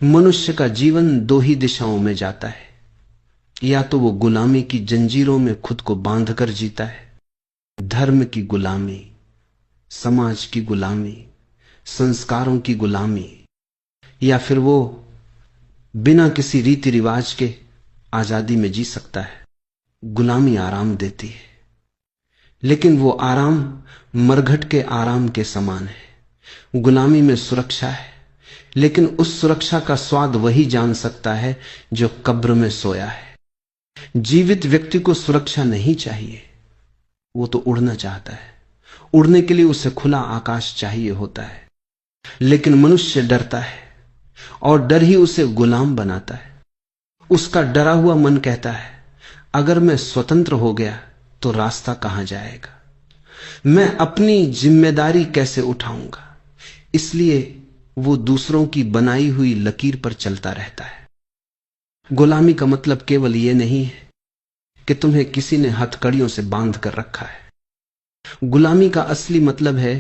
मनुष्य का जीवन दो ही दिशाओं में जाता है। या तो वो गुलामी की जंजीरों में खुद को बांधकर जीता है, धर्म की गुलामी, समाज की गुलामी, संस्कारों की गुलामी, या फिर वो बिना किसी रीति रिवाज के आजादी में जी सकता है। गुलामी आराम देती है, लेकिन वो आराम मरघट के आराम के समान है। गुलामी में सुरक्षा है, लेकिन उस सुरक्षा का स्वाद वही जान सकता है जो कब्र में सोया है। जीवित व्यक्ति को सुरक्षा नहीं चाहिए, वो तो उड़ना चाहता है। उड़ने के लिए उसे खुला आकाश चाहिए होता है। लेकिन मनुष्य डरता है, और डर ही उसे गुलाम बनाता है। उसका डरा हुआ मन कहता है, अगर मैं स्वतंत्र हो गया तो रास्ता कहां जाएगा, मैं अपनी जिम्मेदारी कैसे उठाऊंगा। इसलिए वो दूसरों की बनाई हुई लकीर पर चलता रहता है। गुलामी का मतलब केवल यह नहीं है कि तुम्हें किसी ने हथकड़ियों से बांध कर रखा है। गुलामी का असली मतलब है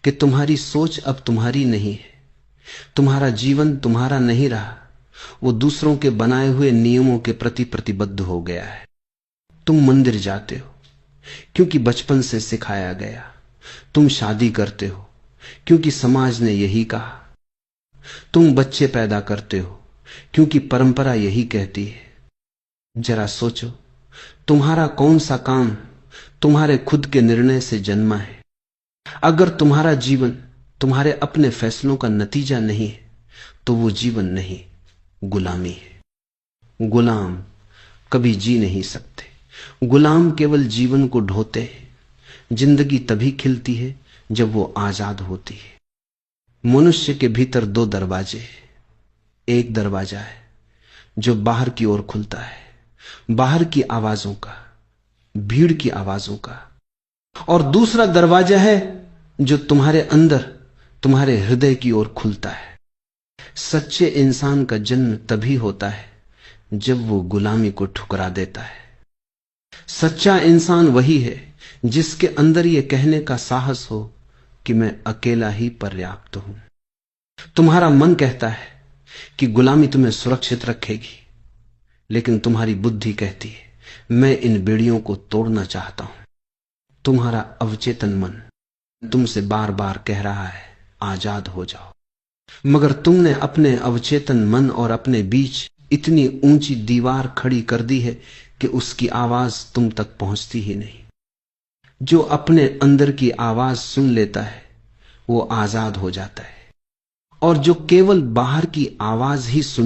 कि तुम्हारी सोच अब तुम्हारी नहीं है, तुम्हारा जीवन तुम्हारा नहीं रहा, वो दूसरों के बनाए हुए नियमों के प्रति प्रतिबद्ध हो गया है। तुम मंदिर जाते हो क्योंकि बचपन से सिखाया गया, तुम शादी करते हो क्योंकि समाज ने यही कहा, तुम बच्चे पैदा करते हो क्योंकि परंपरा यही कहती है। जरा सोचो, तुम्हारा कौन सा काम तुम्हारे खुद के निर्णय से जन्मा है? अगर तुम्हारा जीवन तुम्हारे अपने फैसलों का नतीजा नहीं है तो वो जीवन नहीं, गुलामी है। गुलाम कभी जी नहीं सकते। गुलाम केवल जीवन को ढोते हैं। जिंदगी तभी खिलती है जब वो आजाद होती है। मनुष्य के भीतर दो दरवाजे हैं। एक दरवाजा है जो बाहर की ओर खुलता है, बाहर की आवाजों का, भीड़ की आवाजों का, और दूसरा दरवाजा है जो तुम्हारे अंदर, तुम्हारे हृदय की ओर खुलता है। सच्चे इंसान का जन्म तभी होता है जब वो गुलामी को ठुकरा देता है। सच्चा इंसान वही है जिसके अंदर ये कहने का साहस हो कि मैं अकेला ही पर्याप्त हूं। तुम्हारा मन कहता है कि गुलामी तुम्हें सुरक्षित रखेगी, लेकिन तुम्हारी बुद्धि कहती है मैं इन बेड़ियों को तोड़ना चाहता हूं। तुम्हारा अवचेतन मन तुमसे बार बार कह रहा है आजाद हो जाओ, मगर तुमने अपने अवचेतन मन और अपने बीच इतनी ऊंची दीवार खड़ी कर दी है कि उसकी आवाज तुम तक पहुंचती ही नहीं। जो अपने अंदर की आवाज सुन लेता है वो आजाद हो जाता है, और जो केवल बाहर की आवाज ही सुन